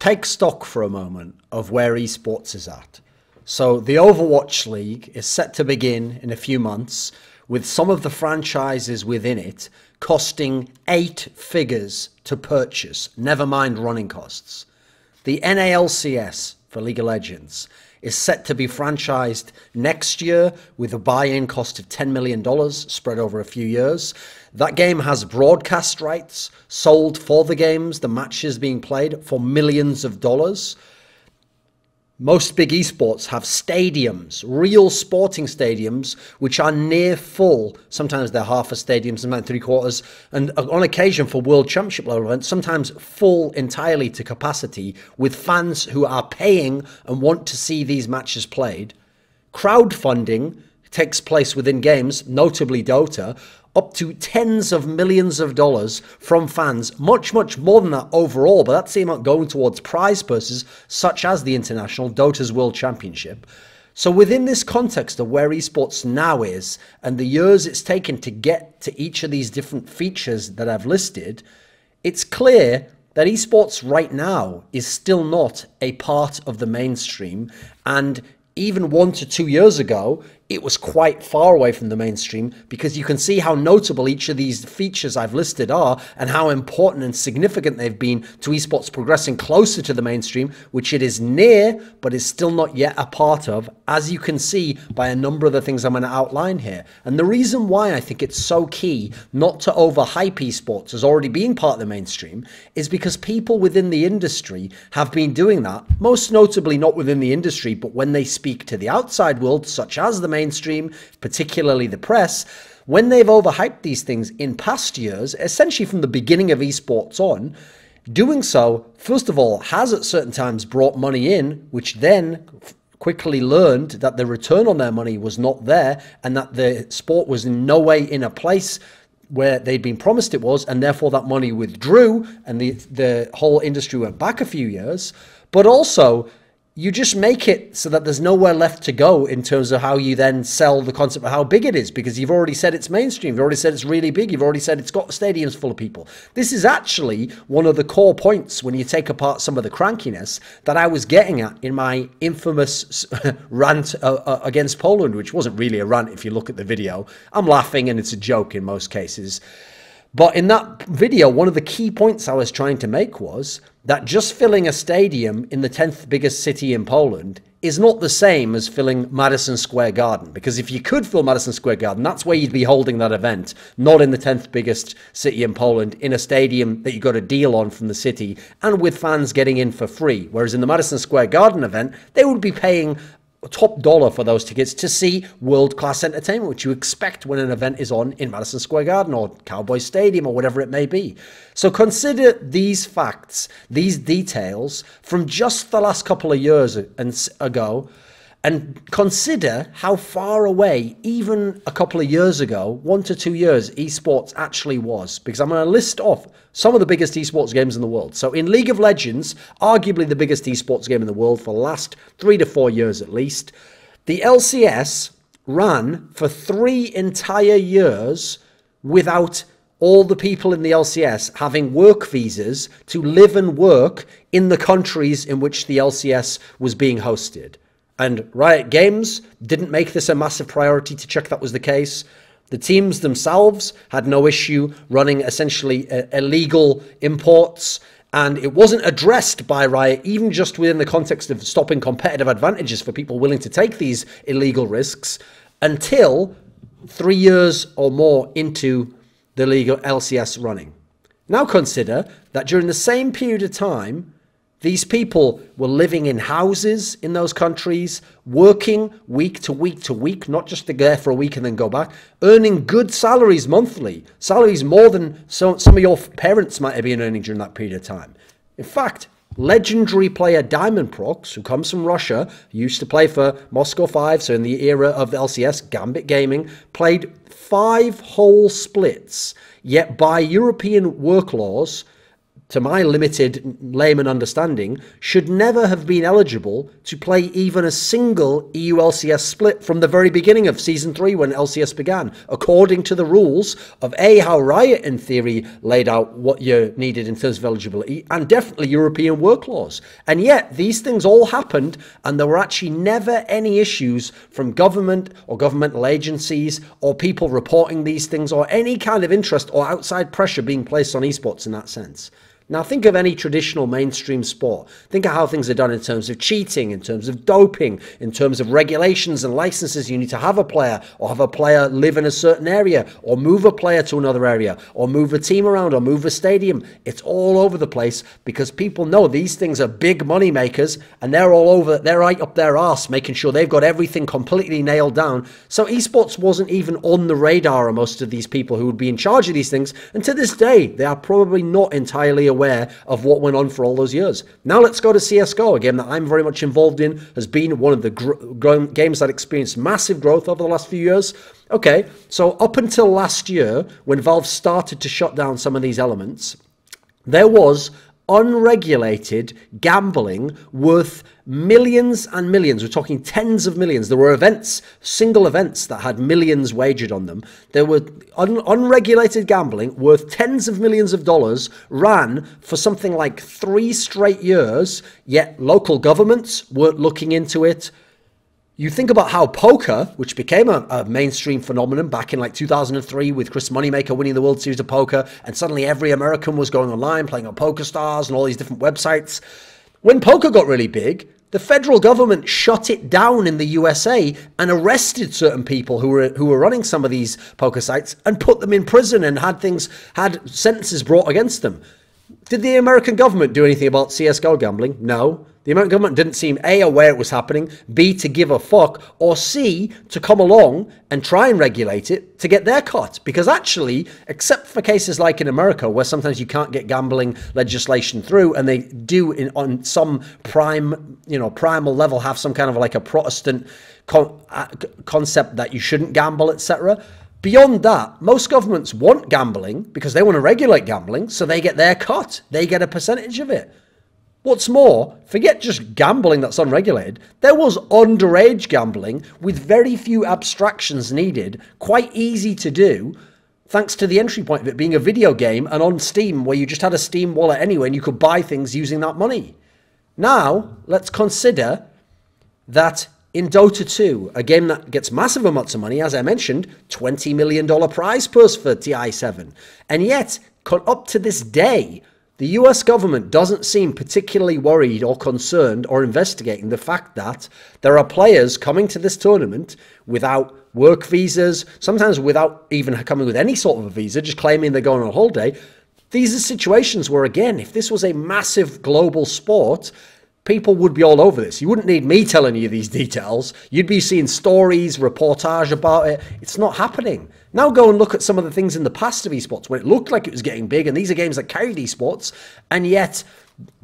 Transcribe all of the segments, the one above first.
take stock for a moment of where esports is at. So the Overwatch League is set to begin in a few months, with some of the franchises within it costing 8 figures to purchase, never mind running costs. The NALCS for League of Legends is set to be franchised next year with a buy-in cost of $10 million spread over a few years. That game has broadcast rights sold for the games, the matches being played for millions of dollars. Most big esports have stadiums, real sporting stadiums, which are near full. Sometimes they're half a stadium, sometimes 3/4, and on occasion for World Championship level events, sometimes full entirely to capacity, with fans who are paying and want to see these matches played. Crowdfunding takes place within games, notably Dota, up to tens of millions of dollars from fans, much more than that overall, but that's the amount going towards prize purses such as the International, Dota's World Championship. So within this context of where esports now is and the years it's taken to get to each of these different features that I've listed, it's clear that esports right now is still not a part of the mainstream, and even 1 to 2 years ago, it was quite far away from the mainstream, because you can see how notable each of these features I've listed are and how important and significant they've been to esports progressing closer to the mainstream, which it is near, but is still not yet a part of, as you can see by a number of the things I'm going to outline here. And the reason why I think it's so key not to overhype esports as already being part of the mainstream is because people within the industry have been doing that, most notably not within the industry, but when they speak to the outside world, such as the mainstream, particularly the press, when they've overhyped these things in past years, essentially from the beginning of esports on, doing so, first of all, has at certain times brought money in, which then quickly learned that the return on their money was not there and that the sport was in no way in a place where they'd been promised it was, and therefore that money withdrew and the whole industry went back a few years. But also, you just make it so that there's nowhere left to go in terms of how you then sell the concept of how big it is, because you've already said it's mainstream, you've already said it's really big, you've already said it's got stadiums full of people. This is actually one of the core points when you take apart some of the crankiness that I was getting at in my infamous rant against Poland, which wasn't really a rant if you look at the video. I'm laughing and it's a joke in most cases. But in that video, one of the key points I was trying to make was that just filling a stadium in the 10th biggest city in Poland is not the same as filling Madison Square Garden. Because if you could fill Madison Square Garden, that's where you'd be holding that event, not in the 10th biggest city in Poland, in a stadium that you got a deal on from the city and with fans getting in for free. Whereas in the Madison Square Garden event, they would be paying top dollar for those tickets to see world-class entertainment, which you expect when an event is on in Madison Square Garden or Cowboy Stadium or whatever it may be. So consider these facts, these details from just the last couple of years ago, and consider how far away, even a couple of years ago, 1 to 2 years, esports actually was. Because I'm going to list off some of the biggest esports games in the world. So in League of Legends, arguably the biggest esports game in the world for the last 3 to 4 years at least, the LCS ran for 3 entire years without all the people in the LCS having work visas to live and work in the countries in which the LCS was being hosted. And Riot Games didn't make this a massive priority to check that was the case. The teams themselves had no issue running essentially illegal imports, and it wasn't addressed by Riot, even just within the context of stopping competitive advantages for people willing to take these illegal risks, until 3 years or more into the legal LCS running. Now consider that during the same period of time, these people were living in houses in those countries, working week to week to week, not just to go there for a week and then go back, earning good salaries monthly, salaries more than some of your parents might have been earning during that period of time. In fact, legendary player Diamond Prox, who comes from Russia, used to play for Moscow 5, so in the era of the LCS, Gambit Gaming, played 5 whole splits, yet by European work laws, to my limited layman understanding, should never have been eligible to play even a single EU LCS split from the very beginning of Season 3 when LCS began, according to the rules of how Riot in theory laid out what you needed in terms of eligibility, and definitely European work laws. And yet, these things all happened, and there were actually never any issues from government or governmental agencies or people reporting these things or any kind of interest or outside pressure being placed on esports in that sense. Now think of any traditional mainstream sport. Think of how things are done in terms of cheating, in terms of doping, in terms of regulations and licenses. You need to have a player or have a player live in a certain area or move a player to another area or move a team around or move a stadium. It's all over the place because people know these things are big money makers and they're all over, they're right up their arse making sure they've got everything completely nailed down. So esports wasn't even on the radar of most of these people who would be in charge of these things. And to this day, they are probably not entirely aware of what went on for all those years. Now let's go to CSGO, a game that I'm very much involved in, has been one of the games that experienced massive growth over the last few years. Okay, so up until last year, when Valve started to shut down some of these elements, there was unregulated gambling worth millions and millions. We're talking tens of millions. There were events, single events that had millions wagered on them. There were unregulated gambling worth tens of millions of dollars ran for something like 3 straight years, yet local governments weren't looking into it. You think about how poker, which became a mainstream phenomenon back in like 2003 with Chris Moneymaker winning the World Series of Poker, and suddenly every American was going online playing on PokerStars and all these different websites. When poker got really big, the federal government shut it down in the USA and arrested certain people who were running some of these poker sites and put them in prison and had sentences brought against them. Did the American government do anything about CSGO gambling? No. The American government didn't seem A, aware it was happening, B, to give a fuck, or C, to come along and try and regulate it to get their cut. Because actually, except for cases like in America, where sometimes you can't get gambling legislation through, and they do on some primal level have some kind of like a Protestant concept that you shouldn't gamble, etc. Beyond that, most governments want gambling because they want to regulate gambling, so they get their cut. They get a percentage of it. What's more, forget just gambling that's unregulated. There was underage gambling with very few abstractions needed, quite easy to do, thanks to the entry point of it being a video game and on Steam, where you just had a Steam wallet anyway and you could buy things using that money. Now, let's consider that in Dota 2, a game that gets massive amounts of money, as I mentioned, $20 million prize purse for TI7. And yet, up to this day, the US government doesn't seem particularly worried or concerned or investigating the fact that there are players coming to this tournament without work visas, sometimes without even coming with any sort of a visa, just claiming they're going on holiday. These are situations where, again, if this was a massive global sport, people would be all over this. You wouldn't need me telling you these details. You'd be seeing stories, reportage about it. It's not happening. Now go and look at some of the things in the past of esports when it looked like it was getting big, and these are games that carried esports, and yet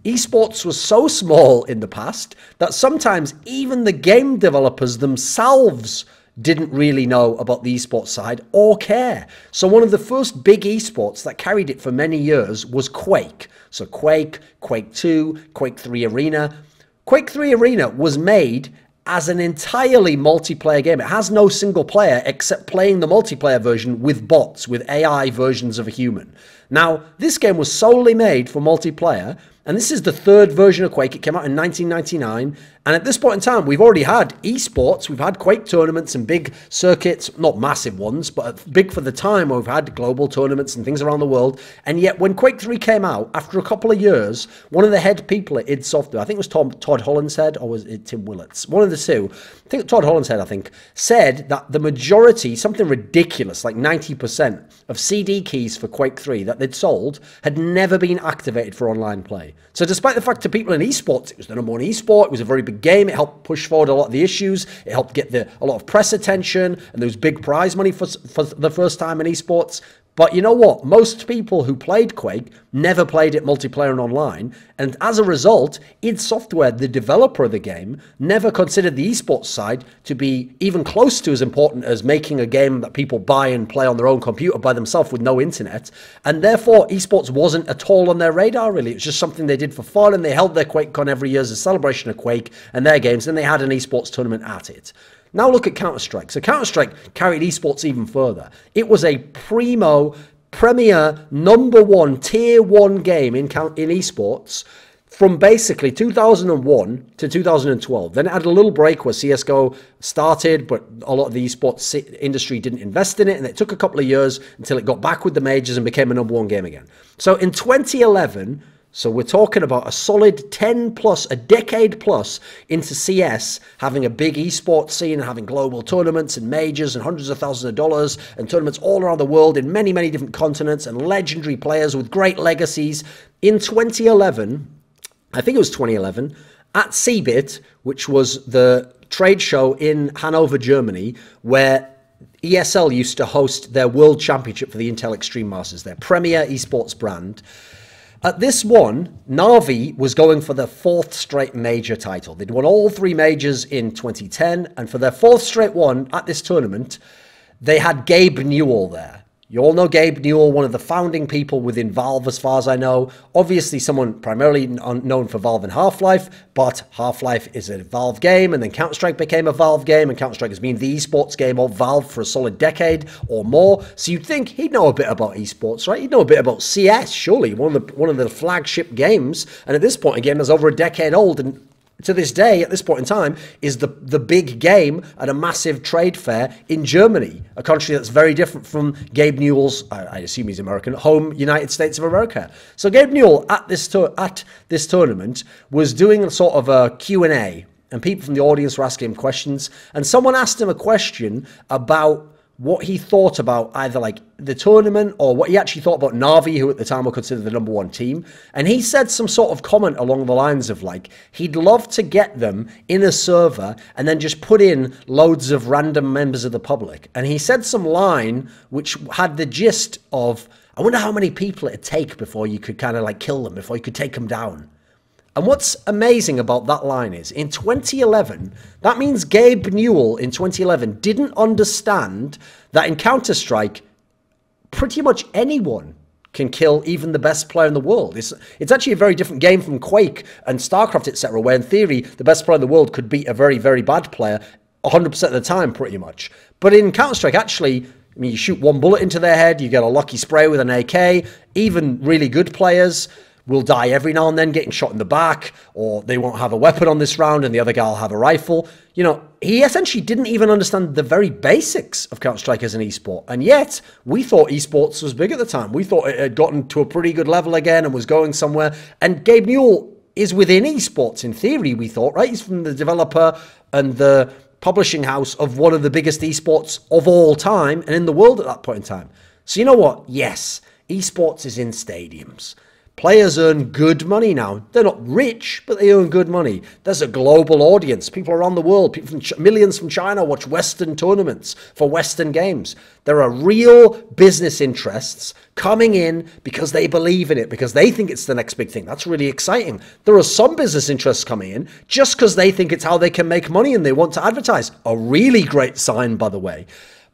esports was so small in the past that sometimes even the game developers themselves didn't really know about the esports side or care. So one of the first big esports that carried it for many years was Quake. So Quake, Quake 2, Quake 3 Arena. Quake 3 Arena was made as an entirely multiplayer game. It has no single player except playing the multiplayer version with bots, with AI versions of a human. Now, this game was solely made for multiplayer, and this is the third version of Quake. It came out in 1999, and at this point in time, we've already had esports, we've had Quake tournaments and big circuits, not massive ones, but big for the time where we've had global tournaments and things around the world. And yet, when Quake 3 came out, after a couple of years, one of the head people at id Software, I think it was Todd Hollinshead, or was it Tim Willits? One of the two, I think Todd Hollinshead, said that the majority, something ridiculous, like 90% of CD keys for Quake 3 that they'd sold had never been activated for online play. So despite the fact to people in esports, it was the number one esport, it was a very big game, it helped push forward a lot of the issues, it helped get a lot of press attention, and there was big prize money for the first time in esports. But you know what? Most people who played Quake never played it multiplayer and online. And as a result, id Software, the developer of the game, never considered the esports side to be even close to as important as making a game that people buy and play on their own computer by themselves with no internet. And therefore, esports wasn't at all on their radar, really. It was just something they did for fun, and they held their QuakeCon every year as a celebration of Quake and their games, and they had an esports tournament at it. Now look at Counter-Strike. So Counter-Strike carried esports even further. It was a premier, number one, tier one game in esports from basically 2001 to 2012. Then it had a little break where CSGO started, but a lot of the esports industry didn't invest in it, and it took a couple of years until it got back with the majors and became a number one game again. So in 2011... So we're talking about a solid 10 plus, a decade plus into CS, having a big esports scene, having global tournaments and majors and hundreds of thousands of dollars and tournaments all around the world in many, many different continents and legendary players with great legacies. In 2011, I think it was 2011, at CeBIT, which was the trade show in Hanover, Germany, where ESL used to host their World Championship for the Intel Extreme Masters, their premier esports brand. At this one, Na'Vi was going for their fourth straight major title. They'd won all three majors in 2010, and for their fourth straight one at this tournament, they had Gabe Newell there. You all know Gabe Newell, one of the founding people within Valve, as far as I know. Obviously, someone primarily known for Valve and Half-Life, but Half-Life is a Valve game, and then Counter-Strike became a Valve game, and Counter-Strike has been the esports game of Valve for a solid decade or more. So you'd think he'd know a bit about esports, right? He'd know a bit about CS, surely, one of the flagship games. And at this point, a game that's over a decade old, and to this day, at this point in time, is the big game at a massive trade fair in Germany, a country that's very different from Gabe Newell's, I assume he's American, home United States of America. So Gabe Newell at this tournament was doing a sort of a Q&A, and people from the audience were asking him questions, and someone asked him a question about what he thought about either like the tournament or what he actually thought about Na'Vi, who at the time were considered the number one team. And he said some sort of comment along the lines of like, he'd love to get them in a server and then just put in loads of random members of the public. And he said some line which had the gist of, I wonder how many people it'd take before you could kind of like kill them, before you could take them down. And what's amazing about that line is, in 2011, that means Gabe Newell in 2011 didn't understand that in Counter-Strike, pretty much anyone can kill even the best player in the world. It's actually a very different game from Quake and StarCraft, etc., where in theory, the best player in the world could beat a very, very bad player 100% of the time, pretty much. But in Counter-Strike, actually, I mean, you shoot one bullet into their head, you get a lucky spray with an AK, even really good players will die every now and then getting shot in the back, or they won't have a weapon on this round and the other guy will have a rifle. You know, he essentially didn't even understand the very basics of Counter-Strike as an esport. And yet, we thought esports was big at the time. We thought it had gotten to a pretty good level again and was going somewhere. And Gabe Newell is within esports in theory, we thought, right? He's from the developer and the publishing house of one of the biggest esports of all time and in the world at that point in time. So you know what? Yes, esports is in stadiums. Players earn good money now. They're not rich, but they earn good money. There's a global audience. People around the world, people from millions from China watch Western tournaments for Western games. There are real business interests coming in because they believe in it, because they think it's the next big thing. That's really exciting. There are some business interests coming in just because they think it's how they can make money and they want to advertise. A really great sign, by the way.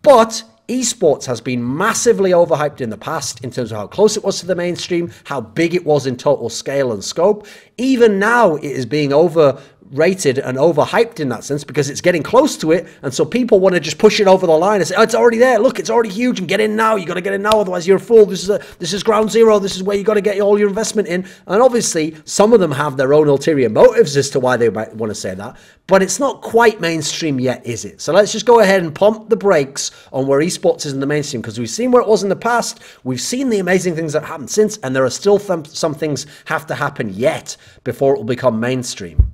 But esports has been massively overhyped in the past in terms of how close it was to the mainstream, how big it was in total scale and scope. Even now, it is being overrated and overhyped in that sense because it's getting close to it, and so people want to just push it over the line and say, oh, it's already there, look, it's already huge, and get in now, you got to get in now, otherwise you're a fool, this is ground zero, this is where you got to get all your investment in. And obviously, some of them have their own ulterior motives as to why they might want to say that, but it's not quite mainstream yet, is it? So let's just go ahead and pump the brakes on where esports is in the mainstream, because we've seen where it was in the past, we've seen the amazing things that happened since, and there are still some things have to happen yet before it will become mainstream.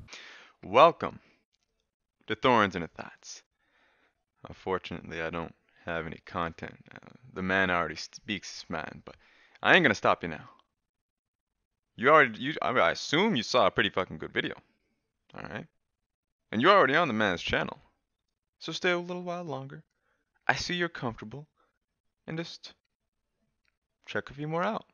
Welcome to Thorns and Thoughts. Unfortunately, I don't have any content. The man already speaks his mind, but I ain't gonna stop you now. I assume you saw a pretty fucking good video, all right? And you're already on the man's channel, so stay a little while longer. I see you're comfortable, and just check a few more out.